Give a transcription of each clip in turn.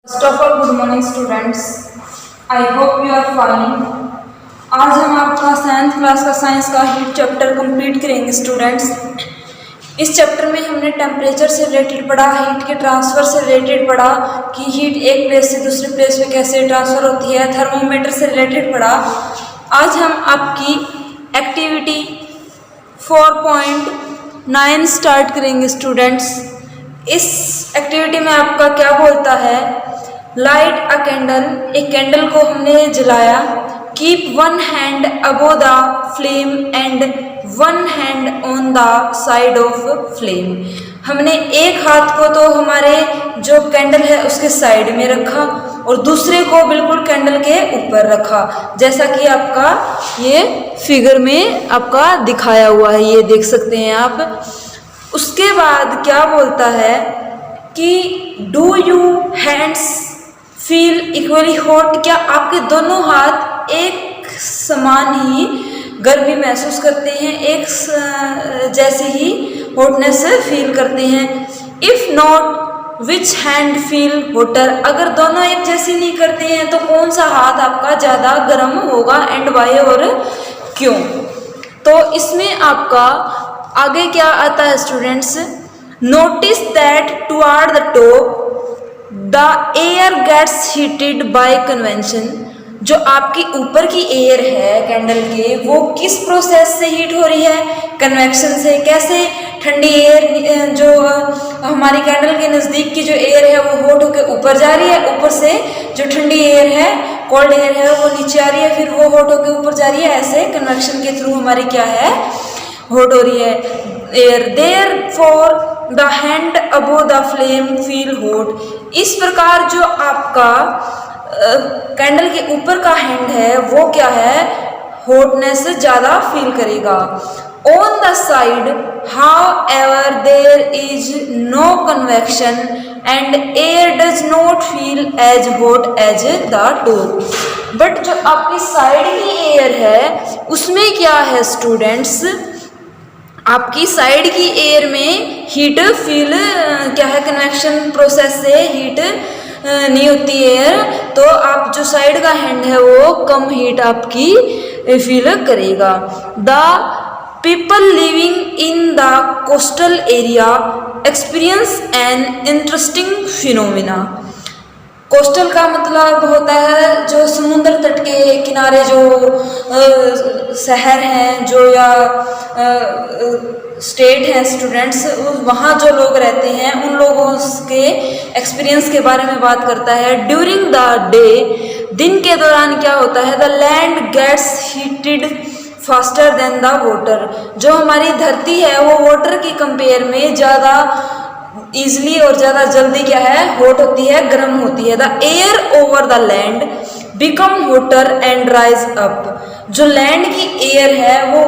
First of all, good morning students. I hope you are fine. आज हम आपका 7th class का science का हीट चैप्टर कंप्लीट करेंगे स्टूडेंट्स। इस चैप्टर में हमने टेम्परेचर से रिलेटेड पढ़ा, हीट के ट्रांसफ़र से रिलेटेड पढ़ा कि हीट एक प्लेस से दूसरे प्लेस पे कैसे ट्रांसफ़र होती है, थर्मोमीटर से रिलेटेड पढ़ा। आज हम आपकी एक्टिविटी 4.9 स्टार्ट करेंगे स्टूडेंट्स। इस एक्टिविटी में आपका क्या बोलता है, लाइट अ कैंडल, एक कैंडल को हमने जलाया, keep one hand above the flame and one hand on the side of flame. हमने एक हाथ को तो हमारे जो कैंडल है उसके साइड में रखा और दूसरे को बिल्कुल कैंडल के ऊपर रखा, जैसा कि आपका ये फिगर में आपका दिखाया हुआ है, ये देख सकते हैं आप। उसके बाद क्या बोलता है कि do you hands feel equally hot, क्या आपके दोनों हाथ एक समान ही गर्मी महसूस करते हैं, एक जैसे ही हॉटनेस फील करते हैं। If not which hand feel hotter, अगर दोनों एक जैसी नहीं करते हैं तो कौन सा हाथ आपका ज़्यादा गर्म होगा एंड वाई, और क्यों। तो इसमें आपका आगे क्या आता है students, notice that toward the top the air gets heated by convention, जो आपकी ऊपर की एयर है कैंडल के, वो किस प्रोसेस से हीट हो रही है, कन्वेक्शन से। कैसे, ठंडी एयर जो हमारी कैंडल के नज़दीक की जो एयर है वो हॉट होकर ऊपर जा रही है, ऊपर से जो ठंडी एयर है, कोल्ड एयर है, वो नीचे आ रही है, फिर वो हॉट होकर ऊपर जा रही है। ऐसे कन्वेक्शन के थ्रू हमारी क्या है, हॉट हो रही है air. Therefore the hand above the flame feel hot, इस प्रकार जो आपका कैंडल के ऊपर का हैंड है वो क्या है, हॉटनेस ज़्यादा फील करेगा। On the side however there is no convection and air does not feel as hot as the top, but जो आपकी साइड की एयर है उसमें क्या है स्टूडेंट्स, आपकी साइड की एयर में हीट फील क्या है, कन्वेक्शन प्रोसेस से हीट नहीं होती एयर, तो आप जो साइड का हैंड है वो कम हीट आपकी फील करेगा। The people living in the coastal area experience an interesting phenomena. Coastal का मतलब होता है जो समुद्र तट के किनारे जो शहर हैं जो या स्टेट हैं स्टूडेंट्स, वहाँ जो लोग रहते हैं उन लोगों के एक्सपीरियंस के बारे में बात करता है। ड्यूरिंग द डे, दिन के दौरान क्या होता है, the land gets heated faster than the water, जो हमारी धरती है वो वाटर की कंपेयर में ज़्यादा ईजिली और ज़्यादा जल्दी क्या है, हॉट होती है, गर्म होती है। The air over the land become hotter and rise up, जो लैंड की एयर है वो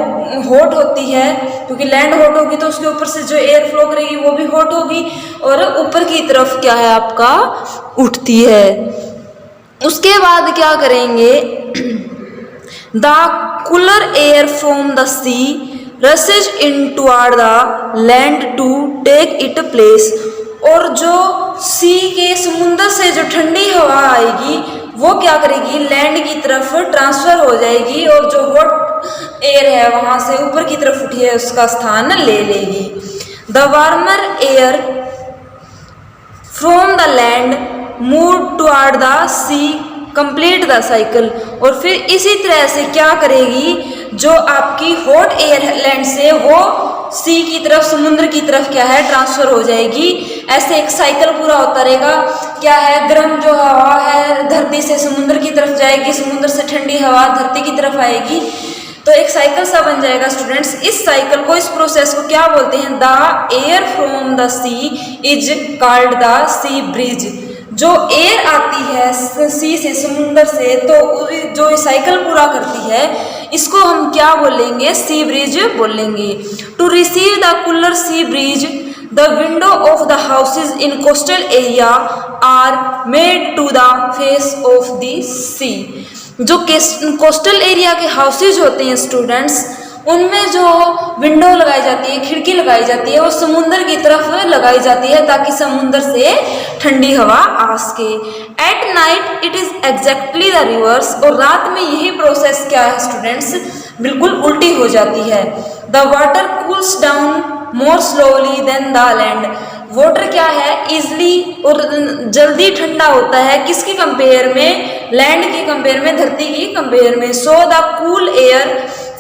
हॉट होती है, क्योंकि लैंड हॉट होगी तो उसके ऊपर से जो एयर फ्लो करेगी वो भी हॉट होगी और ऊपर की तरफ क्या है आपका उठती है। उसके बाद क्या करेंगे, the cooler air from the sea rushes in toward the land to take it place, और जो सी के समुंदर से जो ठंडी हवा आएगी वो क्या करेगी, लैंड की तरफ ट्रांसफ़र हो जाएगी और जो हॉट एयर है वहाँ से ऊपर की तरफ उठी है उसका स्थान ले लेगी। The warmer air from the land move toward the sea complete the cycle, और फिर इसी तरह से क्या करेगी, जो आपकी हॉट एयर लैंड से वो सी की तरफ, समुद्र की तरफ क्या है, ट्रांसफ़र हो जाएगी। ऐसे एक साइकिल पूरा होता रहेगा। क्या है, गर्म जो हवा है धरती से समुद्र की तरफ जाएगी, समुद्र से ठंडी हवा धरती की तरफ आएगी, तो एक साइकिल सा बन जाएगा स्टूडेंट्स। इस साइकिल को, इस प्रोसेस को क्या बोलते हैं, the air from the sea is called the sea breeze, जो एयर आती है सी से, समुंदर से, तो जो ये साइकिल पूरा करती है इसको हम क्या बोलेंगे, सी ब्रिज बोलेंगे। To receive the cooler sea breeze the window of the houses in coastal area are made to the face of the sea, जो कोस्टल एरिया के हाउसेज होते हैं स्टूडेंट्स उनमें जो विंडो लगाई जाती है, खिड़की लगाई जाती है, वो समुद्र की तरफ लगाई जाती है ताकि समुद्र से ठंडी हवा आ सके। At night it is exactly the reverse, और रात में यही प्रोसेस क्या है स्टूडेंट्स, बिल्कुल उल्टी हो जाती है। The water cools down more slowly than the land, water क्या है इजली और जल्दी ठंडा होता है, किसकी कंपेयर में, लैंड की कंपेयर में, धरती की कंपेयर में। So the cool air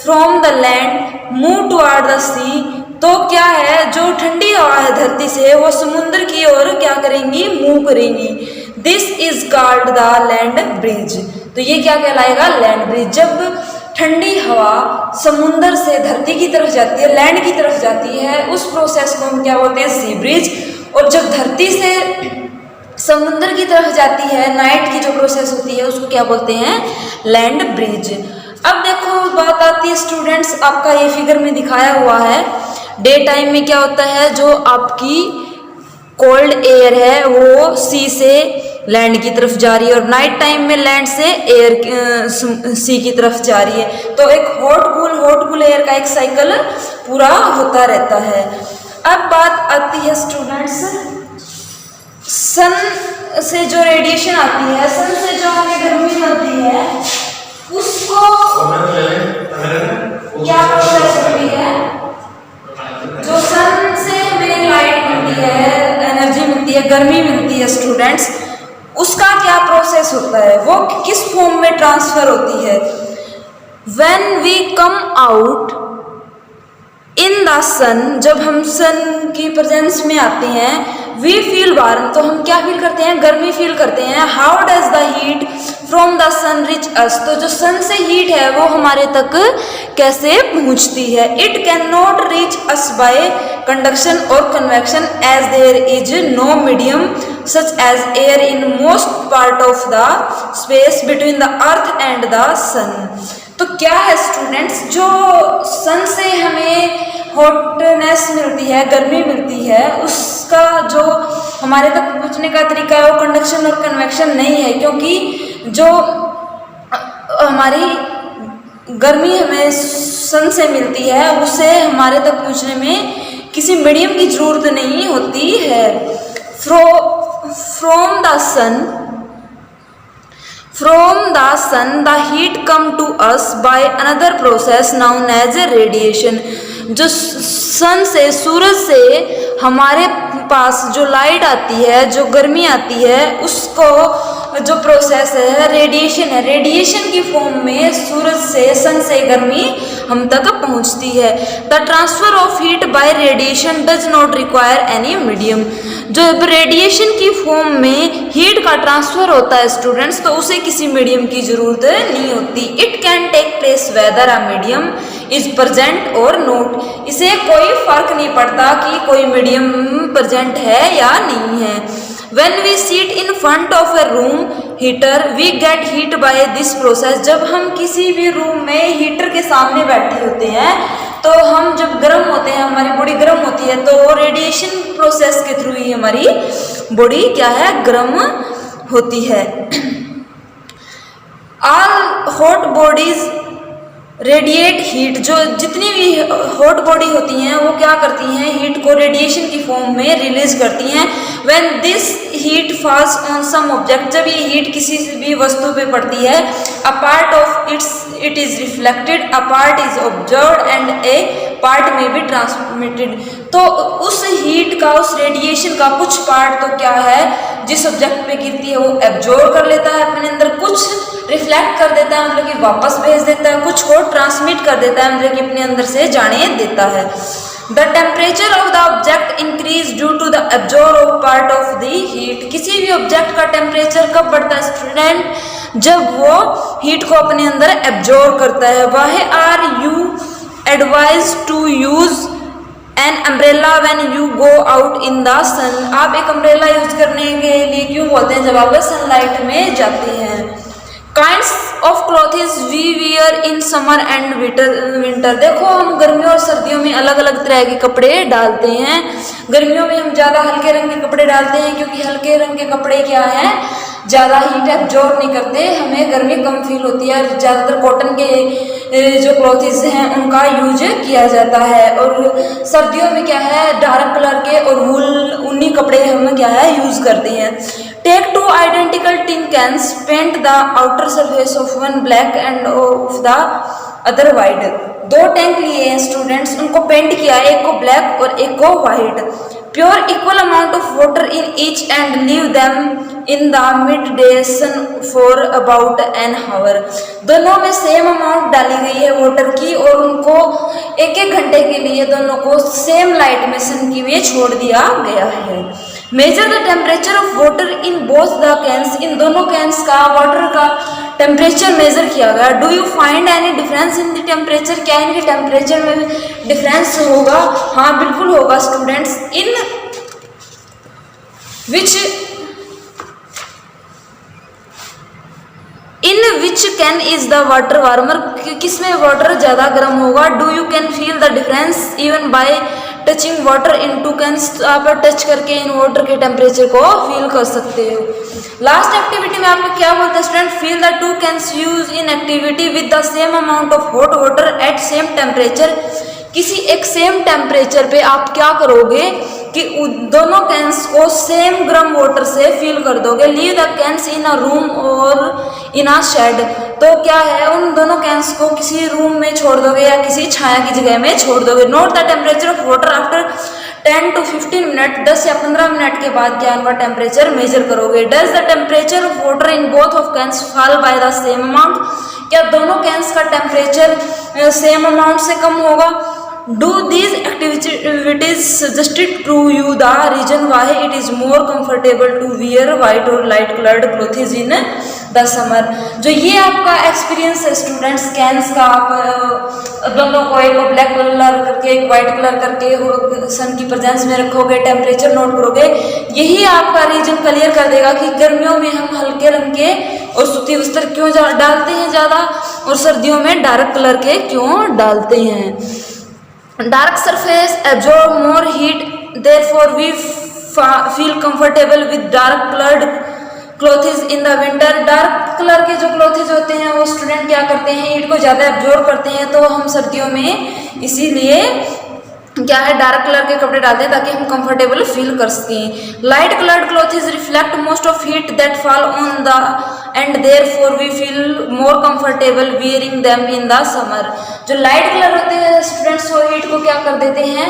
from the land move toward the sea, तो क्या है जो ठंडी हवा है धरती से वो समुद्र की ओर क्या करेंगी, मूव करेंगी। This is called the land bridge, तो ये क्या कहलाएगा, लैंड ब्रिज। जब ठंडी हवा समुंदर से धरती की तरफ जाती है, लैंड की तरफ जाती है, उस प्रोसेस को हम क्या बोलते हैं, सी ब्रिज। और जब धरती से समुंदर की तरफ जाती है, नाइट की जो प्रोसेस होती है उसको क्या बोलते हैं, लैंड ब्रिज। अब देखो बात आती है स्टूडेंट्स, आपका ये फिगर में दिखाया हुआ है, डे टाइम में क्या होता है, जो आपकी कोल्ड एयर है वो सी से लैंड की तरफ जा रही है, और नाइट टाइम में लैंड से एयर सी की तरफ जा रही है। तो एक हॉट कूल एयर का एक साइकिल पूरा होता रहता है। अब बात आती है स्टूडेंट्स, सन से जो रेडिएशन आती है, सन से जो हमें गर्मी मिलती है, उसको क्या प्रोसेस होती है, जो सन से हमें लाइट मिलती है, एनर्जी मिलती है, गर्मी मिलती है स्टूडेंट्स, उसका क्या प्रोसेस होता है, वो किस फॉर्म में ट्रांसफर होती है। When we come out in the sun, जब हम सन की प्रेजेंस में आते हैं, वी फील वार्म, तो हम क्या फील करते हैं, गर्मी फील करते हैं। How does the heat from the sun reach us, तो जो सन से हीट है वो हमारे तक कैसे पहुंचती है। It can not reach us by conduction और convection as there is no medium such as air in most part of the space between the earth and the sun. तो क्या है स्टूडेंट्स, जो सन से हमें हॉटनेस मिलती है, गर्मी मिलती है, उसका जो हमारे तक पहुंचने का तरीका है वो कंडक्शन और कन्वेक्शन नहीं है, क्योंकि जो हमारी गर्मी हमें सन से मिलती है उसे हमारे तक पहुंचने में किसी मीडियम की जरूरत नहीं होती है। From the sun the heat come to us by another process known as radiation, जो सन से, सूरज से हमारे पास जो लाइट आती है, जो गर्मी आती है, उसको जो प्रोसेस है रेडिएशन है। रेडिएशन की फॉर्म में सूरज से, सन से गर्मी हम तक पहुंचती है। The transfer of heat bye radiation does not require any medium, जो रेडिएशन की फॉर्म में हीट का ट्रांसफर होता है स्टूडेंट्स, तो उसे किसी मीडियम की जरूरत नहीं होती। It can take place whether a medium is present और नोट, इसे कोई फर्क नहीं पड़ता कि कोई मीडियम प्रेजेंट है या नहीं है। When we sit in front of a room heater, we get heat by this process, जब हम किसी भी रूम में हीटर के सामने बैठे होते हैं तो हम जब गर्म होते हैं, हमारी बॉडी गर्म होती है, तो रेडिएशन प्रोसेस के थ्रू ही हमारी बॉडी क्या है, गर्म होती है। All hot bodies radiate heat, जो जितनी भी हॉट बॉडी होती हैं वो क्या करती हैं, हीट को रेडिएशन की फॉर्म में रिलीज करती हैं। When this heat falls on some object, जब ये हीट किसी भी वस्तु पे पड़ती है, a part of it is reflected, a part is observed and a part may be transmitted. तो उस हीट का, उस रेडिएशन का कुछ पार्ट तो क्या है, जिस ऑब्जेक्ट पे गिरती है वो एब्जॉर्ब कर लेता है अपने अंदर, कुछ रिफ्लेक्ट कर देता है, मतलब कि वापस भेज देता है, कुछ को ट्रांसमिट कर देता है, मतलब कि अपने अंदर से जाने देता है। The temperature of the object increase due to the absorb part of the heat, किसी भी ऑब्जेक्ट का टेम्परेचर कब बढ़ता है स्टूडेंट, जब वो हीट को अपने अंदर एब्जॉर्ब करता है। Why are you advise to use an umbrella when you go out in the sun, आप एक अम्ब्रेला यूज करने के लिए क्यों बोलते हैं जब आप सनलाइट में जाते हैं। Kinds of clothes we wear in summer and winter, देखो हम गर्मियों और सर्दियों में अलग अलग तरह के कपड़े डालते हैं। गर्मियों में हम ज़्यादा हल्के रंग के कपड़े डालते हैं, क्योंकि हल्के रंग के कपड़े क्या हैं, ज़्यादा हीट एब्जॉर्ब नहीं करते, हमें गर्मी कम फील होती है। और ज़्यादातर कॉटन के जो क्लॉथ्स हैं उनका यूज किया जाता है। और सर्दियों में क्या है, डार्क कलर के और वूल ऊनी कपड़े हम क्या है यूज़ करते हैं। Take 2 identical tin cans, paint the outer surface of one black and of the other white. 2 tank लिए हैं स्टूडेंट्स, उनको पेंट किया है, एक को ब्लैक और एक को white. Pour equal amount of water in each and leave them in the mid day sun for about an hour. दोनों में सेम अमाउंट डाली गई है वाटर की और उनको 1-1 घंटे के लिए दोनों को सेम लाइट में सन की में छोड़ दिया गया है। Measure the temperature of water in both the cans, इन दोनों कैंस का वाटर का टेम्परेचर मेजर किया गया। Do you find any difference in the temperature, क्या इनके टेम्परेचर में डिफरेंस होगा? हाँ बिल्कुल होगा students. In which can is the water warmer, किसमें वाटर ज़्यादा गर्म होगा? Do you can feel the difference even by touching water in 2 cans, आप टच करके इन वाटर के टेम्परेचर को फील कर सकते हो। लास्ट एक्टिविटी में आपको क्या बोलते हैं student? Feel the 2 cans use in activity with the same amount of hot water at same temperature. किसी एक सेम टेम्परेचर पे आप क्या करोगे कि दोनों कैंस को सेम गर्म वाटर से फिल कर दोगे। Leave the cans in a room और इन अ शेड, तो क्या है उन दोनों कैंस को किसी रूम में छोड़ दोगे या किसी छाया की जगह में छोड़ दोगे। Note the temperature of water after 10 to 15 minute, 10 या 15 मिनट के बाद क्या उनका टेम्परेचर मेजर करोगे। Does the temperature of water in both of cans fall by the same amount, क्या दोनों कैंस का टेम्परेचर सेम अमाउंट से कम होगा। Do these activities suggested to you the reason why it is more comfortable to wear white or light colored clothes in the summer। जो ये आपका experience है students cans का, आप दोनों को एक ब्लैक कलर करके एक वाइट कलर करके सन की प्रेजेंस में रखोगे, टेम्परेचर नोट करोगे, यही आपका रीजन क्लियर कर देगा कि गर्मियों में हम हल्के रंग के और सूती वस्त्र क्यों डालते हैं ज़्यादा और सर्दियों में डार्क कलर के क्यों डालते हैं। Dark surface absorb more heat, therefore we feel comfortable with dark colored clothes in the winter। Dark colour के जो क्लॉथेज होते हैं वो स्टूडेंट क्या करते हैं, हीट को ज़्यादा एब्जॉर्ब करते हैं, तो हम सर्दियों में इसीलिए क्या है डार्क कलर के कपड़े डालते हैं ताकि हम कंफर्टेबल फील कर सकें। Light coloured clothes reflect most of heat that fall on the and therefore we feel more comfortable wearing them in the summer. जो लाइट कलर होते हैं स्टूडेंट्स वो हीट को क्या कर देते हैं,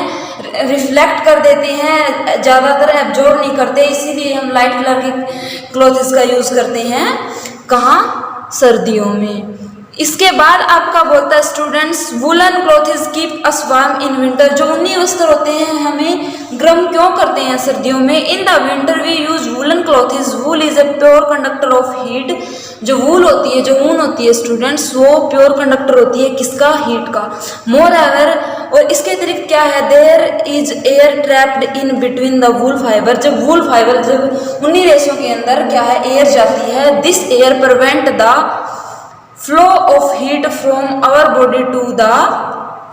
रिफ्लेक्ट कर देते हैं, ज़्यादातर एब्जॉर्ब नहीं करते, इसीलिए हम लाइट कलर के क्लॉथेज का यूज़ करते हैं कहाँ, सर्दियों में। इसके बाद आपका बोलता है students woollen clothes keep us warm in winter. जो ऊनी वस्त्र होते हैं हमें गर्म क्यों करते हैं सर्दियों में। In the winter we use woollen clothes, wool is a pure conductor of heat. जो वूल होती है, जो ऊन होती है स्टूडेंट्स, वो प्योर कंडक्टर होती है किसका, हीट का। मोर एवर, और इसके अतिरिक्त क्या है, there is air trapped in between the wool fibre. जब वूल फाइबर, जब ऊनी रेशों के अंदर क्या है एयर जाती है, this air prevent the flow of heat from our body to the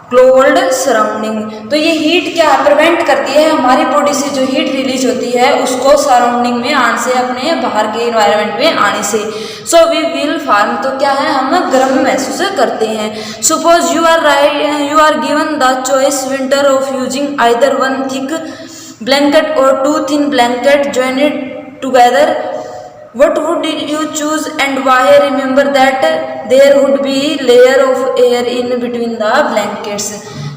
cold surrounding. तो ये हीट क्या प्रिवेंट करती है, हमारी बॉडी से जो हीट रिलीज होती है उसको सराउंडिंग में आने से, अपने बाहर के इन्वायरमेंट में आने से। सो वी विल फार्म, तो क्या है हम गर्म महसूस करते हैं। Suppose you are given the choice winter of using either one thick blanket और 2 thin blanket joined together, what would you choose and why? Remember that there would be layer of air in between the blankets।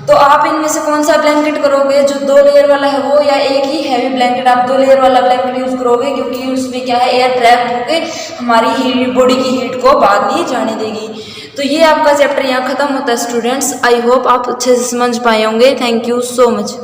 तो आप इनमें से कौन सा blanket करोगे, जो 2 layer वाला है वो, या एक ही हैवी ब्लैंकेट, आप 2 लेयर वाला ब्लैंकेट यूज करोगे क्योंकि उसमें क्या है एयर ट्रैप होकर हमारी बॉडी की हीट को बाहर नहीं जाने देगी। तो ये आपका चैप्टर यहाँ खत्म होता है स्टूडेंट्स। आई होप आप अच्छे से समझ पाए होंगे। Thank you so much.